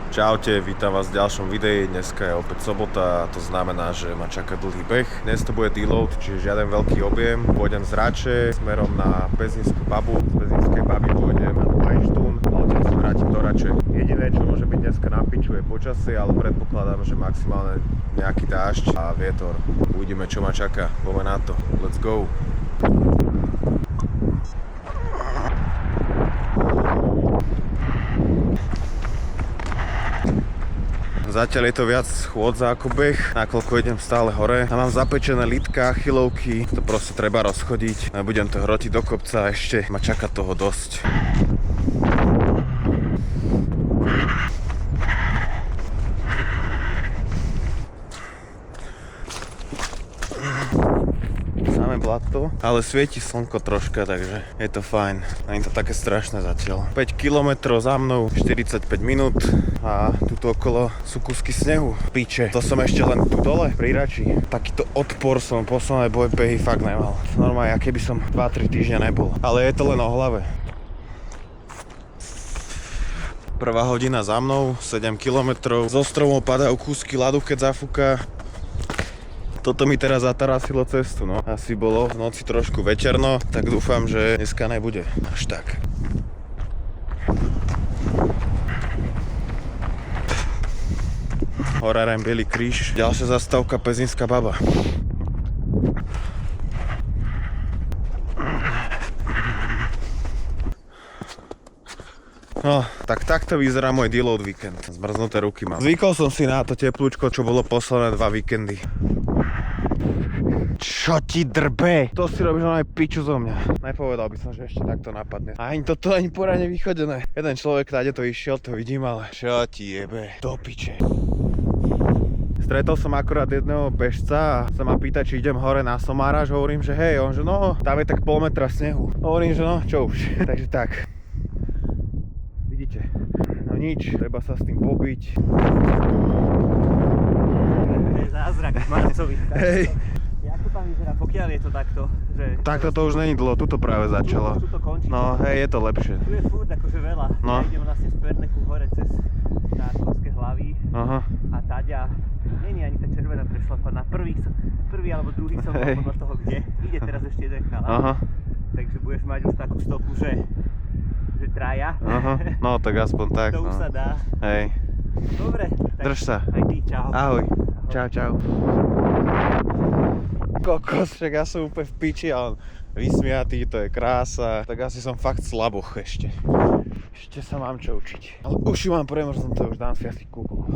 Čaute, vítam vás v ďalšom videi. Dneska je opäť sobota a to znamená, že ma čaká dlhý beh. Dnes to bude deload, čiže žiaden veľký objem. Pôjdem z Rače smerom na Pezínsku babu. Z Pezínskej baby pôjdem na Pajštún a odtiaľ sa vrátim do Rače. Jediné, čo môže byť dneska na piču, je počasie, ale predpokladám, že maximálne nejaký dážď a vietor. Uvidíme, čo ma čaká. Poďme na to. Let's go. Zatiaľ je to viac schôdza ako beh, nakoľko idem stále hore. A mám zapečené lítka, chylovky, to proste treba rozchodiť. A budem to hrotiť do kopca a ešte ma čaká toho dosť. Samé blato, ale svieti slnko troška, takže je to fajn. Není to také strašné zatiaľ. 5 km za mnou, 45 minút a tuto okolo sú kusky snehu. Piče, to som ešte len tu dole pri Rači. Takýto odpor som posledné behy fakt nemal. Normálne, aké by som 2-3 týždňa nebol. Ale je to len o hlave. Prvá hodina za mnou, 7 km. Z ostromov padajú kúsky ľadu, keď zafúka. Toto mi teraz zatarasilo cestu, no. Asi bolo v noci trošku večerno, tak dúfam, že dneska nebude až tak. Horárem Bielý kríž, ďalšia zastávka Pezínska baba. No, takto vyzerá môj deload víkend. Zmrznuté ruky mám. Zvykol som si na to teplúčko, čo bolo posledné 2 víkendy. Čo ti drbe? To si robíš aj piču zo mňa. Nepovedal by som, že ešte takto napadne. Ani toto ani poradne vychodené. Jeden človek tady to išiel, to vidím, ale čo ti jebe? Do piče. Stretol som akurát jedného bežca a sa ma pýta, či idem hore na Somáraž. Hovorím, že hej, on že no, tam je tak pol metra snehu. Hovorím, že no, čo už. Takže tak. Vidíte. No nič, treba sa s tým pobiť. Zázrak Marcovi. Hej. Jak to tam vyzerá, pokiaľ je to takto? Že... Takto to už není dlho, tu to práve začalo. Tu to končí. No hej, je to lepšie. Tu je furt akože veľa. No. Ja idem vlastne z Perneku hore cez Tárkovské hlavy. Aha. A taďa, nie je ani tá červená prešlapa. Na prvý alebo druhý som bol podľa toho kde. Ide teraz ešte jeden chalán. Aha. Takže budeš mať už takú stopu, že traja. Aha. No tak aspoň tak. To už No. sa dá. Hej. Dobre. Tak Drž sa. aj ty, čau. Ahoj. Čau, čau. Kokos, však ja som úplne v piči a on vysmiatý, to je krása. Tak asi som fakt slaboch ešte. Ešte sa mám čo učiť. Ale uši mám premrznuté, už dám si asi kúkol.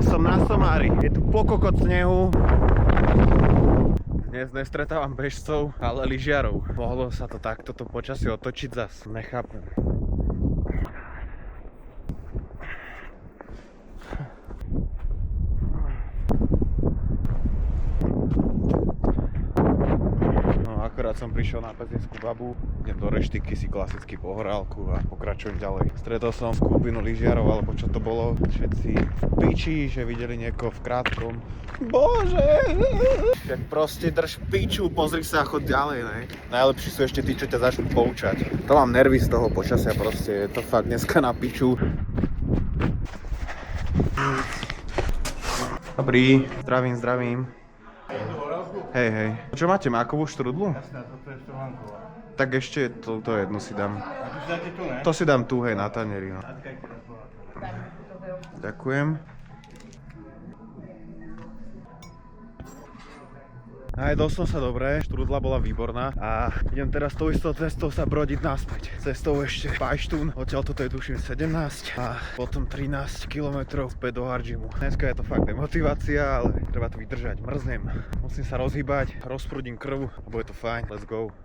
Som na Somári, je tu pokokot snehu. Dnes nestretávam bežcov, ale lyžiarov. Mohlo sa to takto počasie otočiť zas, nechápem. Akorát som prišiel na Pezínskú babu, idem do reštiky si klasicky pohorálku a pokračujem ďalej. Stretol som skupinu lyžiarov, alebo čo to bolo, všetci v piči, že videli niekoho v krátkom. Bože! Tak proste drž piču, pozri sa a chod ďalej, ne? Najlepší sú ešte tí, čo ťa začnú poučať. To mám nervy z toho počasia, proste je to fakt dneska na piču. Dobrý, zdravím. Hej, hej. Čo máte, mákovú štrudlu? Jasné, toto je štrlanková. Tak ešte to jednu si dám. A to si dáte tu, ne? To si dám tu, hej, na tanieri, no. Ďakujem. Najedol som sa dobre, štrudla bola výborná a idem teraz tou istou cestou sa brodiť naspäť. Cestou ešte Pajštún, odtiaľ toto je tuším 17 a potom 13 km späť do Hardžimu. Dneska je to fakt demotivácia, ale treba to vydržať, mrznem. Musím sa rozhýbať, rozprúdim krv a bude to fajn, let's go.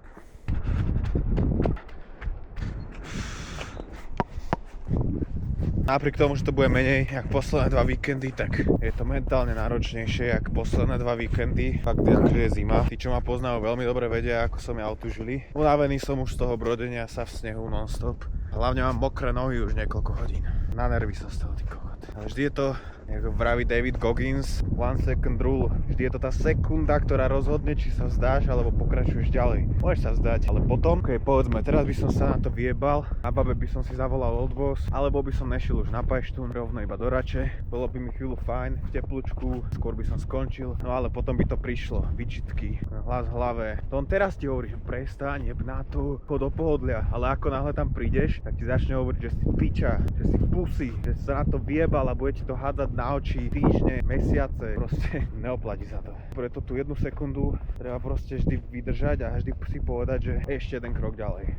Napriek tomu, že to bude menej jak posledné 2 víkendy, tak je to mentálne náročnejšie jak posledné 2 víkendy. Fakt, že je zima. Tí, čo ma poznajú, veľmi dobre vedia, ako som ja otužili. Unavený som už z toho brodenia sa v snehu non-stop. Hlavne mám mokré nohy už niekoľko hodín. Na nervy som z toho, ty kokot. Ale vždy je to ako vraví David Goggins, 1 second rule. Vždy je to tá sekunda, ktorá rozhodne, či sa vzdáš, alebo pokračuješ ďalej. Môžeš sa vzdať, ale potom, povedzme, teraz by som sa na to vyjebal, na babe by som si zavolal odvoz, alebo by som nešiel už na Pajštún, rovno iba do Rače. Bolo by mi chvíľu fajn, v teplúčku, skôr by som skončil, no ale potom by to prišlo, výčitky, hlas v hlave. To on teraz ti hovorí, že prestaň, jeb na to, chod do pohodlia, ale ako náhle tam prídeš, tak ti začne hovoriť, že si piča, že si pusy, že sa na to vyjebal a bude ti to hádzať na oči týždne, mesiace, proste neoplatí sa to. Preto tú 1 sekundu treba proste vždy vydržať a vždy si povedať, že ešte jeden krok ďalej.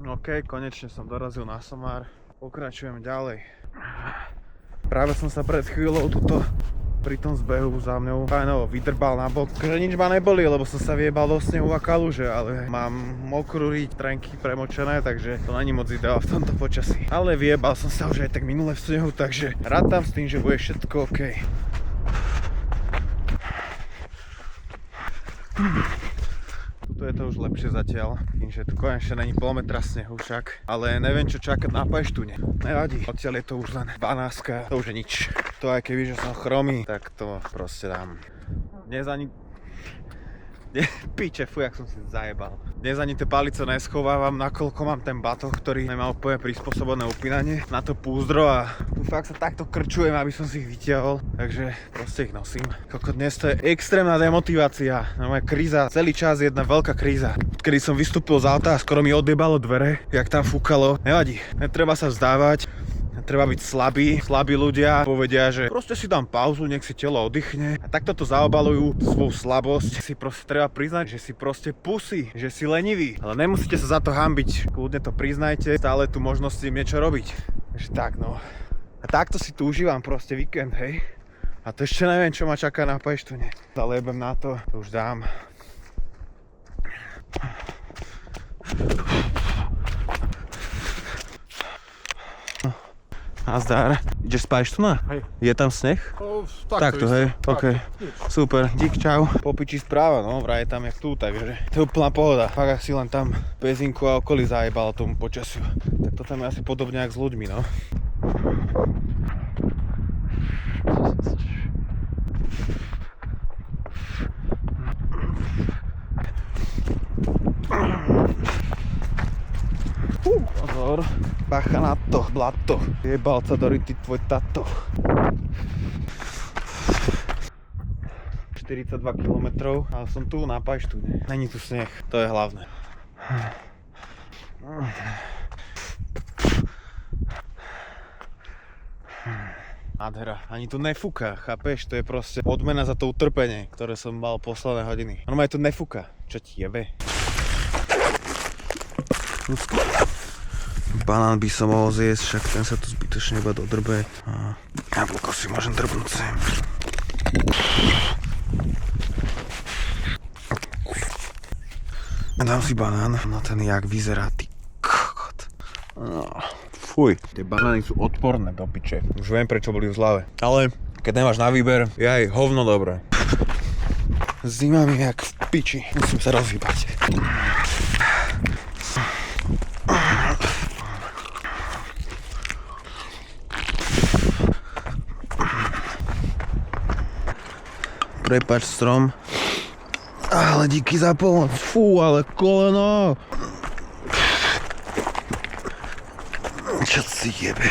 OK, konečne som dorazil na Somár, pokračujem ďalej. Práve som sa pred chvíľou tuto pri tom zbehu za mňou fajnovo vydrbal na bok. Že nič ma neboli, lebo som sa vyjebal do snehu a kaluže, ale mám mokrú riť, trenky premočené, takže to není moc ideál v tomto počasí. Ale vyjebal som sa už aj tak minule v snehu, takže rátam s tým, že bude všetko OK. Tuto je to už lepšie zatiaľ, keďže tu konečne není pol metra snehu však, ale neviem čo čakať na Pajštúne. Nevadí, odtiaľ je to už len 12, to už je nič. To aj keby, že som chromý, tak to proste dám. Dnes ani... Piče, fuj, jak som si zajebal. Dnes ani tie palice neschovávam, nakoľko mám ten batoh, ktorý nemá úplne prispôsobené upínanie na to púzdro a tu fakt sa takto krčujem, aby som si ich vytiahol, takže proste ich nosím. Koko, dnes to je extrémna demotivácia, no moja kríza, celý čas jedna veľká kríza. Kedy som vystúpil z auta a skoro mi odjebalo dvere, jak tam fúkalo. Nevadí, netreba sa vzdávať. Treba byť slabí ľudia povedia, že proste si dám pauzu, nech si telo oddychne a takto to zaobalujú svoju slabosť. Si proste treba priznať, že si proste pusy, že si lenivý, ale nemusíte sa za to hanbiť, kľudne to priznajte, stále tu možnosť s tým niečo robiť. Takže tak no. A takto si tu užívam proste víkend, hej. A to ešte neviem, čo ma čaká na Pajštúne. Ale jebem na to už dám. Nazdar. Ideš z Pajštúna? Hej. Je tam sneh? Takto, hej. OK. Super. Dík, čau. Popiči správa, no. Vraj je tam jak tu, takže to je úplná pohoda. Fakt, ak si len tam Pezinku a okolí zajebalo tomu počasiu. Tak to tam je asi podobne jak s ľuďmi, no. Pozor, bacha na to, blato. Jebal sa do rity tvoj tato. 42 km, ale som tu na Pajštúne. Není tu sneh, to je hlavné. Nádhera, ani tu nefúka, chápeš? To je proste odmena za to utrpenie, ktoré som mal posledné hodiny. Normálne tu nefúka, čo ti jebe? Banán by som mohol zjesť, však ten sa tu zbytočne iba dodrbe. Jablko si môžem drbnúť sem. Dám si banán, no ten jak vyzerá, ty kokot. Fuj, tie banány sú odporné do piče. Už viem, prečo boli v zlave. Ale keď nemáš na výber, je aj hovno dobré. Zima mi jak v piči, musím sa rozhýbať. Prepáč strom. Ale díky za pomoc. Fú, ale koleno. Čo si jebe?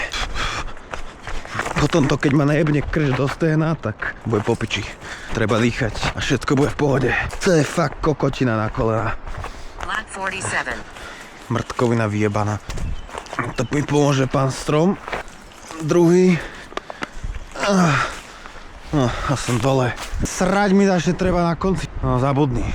Potom to, keď ma najebne krč do stehna, tak bude po piči. Treba dýchať a všetko bude v pohode. To je fakt kokotina na kolena. Lot 47. Mŕtkovina vyjebaná. To mi pomôže pán strom. Druhý. No, a som dole. Srať mi začne treba na konci. No, zabudni.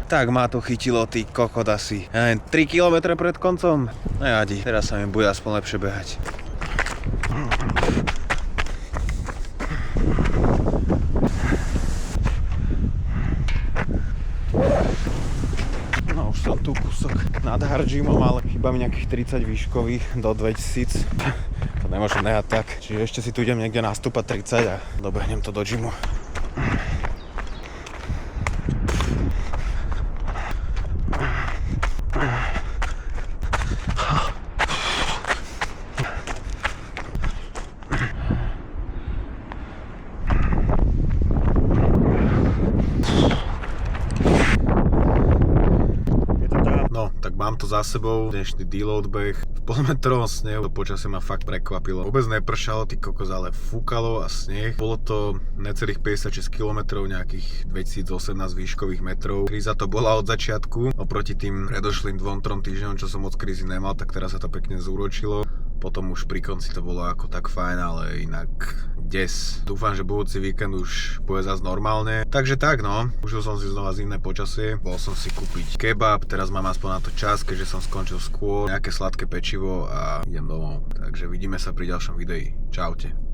Tak ma to chytilo, ty kokot asi. Ja neviem, 3 km pred koncom? Nevadí, teraz sa mi bude aspoň lepšie behať. No už som tu kúsok nad hardžimom, ale chýba mi nejakých 30 výškových do 2000. To nemôžem nehať tak. Čiže ešte si tu idem niekde nastúpať 30 a dobehnem to do gymu. No, tak mám to za sebou, dnešný deload beh. V polometrovom snehu, počasie ma fakt prekvapilo. Vôbec nepršalo, ty kokos, ale fúkalo a sneh. Bolo to necelých 56 km, nejakých 2018 výškových metrov. Kríza to bola od začiatku, oproti tým predošlým 2-3 týždňom, čo som moc krízy nemal, tak teraz sa to pekne zúročilo. Potom už pri konci to bolo ako tak fajn, ale inak des. Dúfam, že budúci víkend už bude zase normálne. Takže tak no, užil som si znova zimné počasie. Bol som si kúpiť kebab, teraz mám aspoň na to čas, keďže som skončil skôr. Nejaké sladké pečivo a idem domov. Takže vidíme sa pri ďalšom videi. Čaute.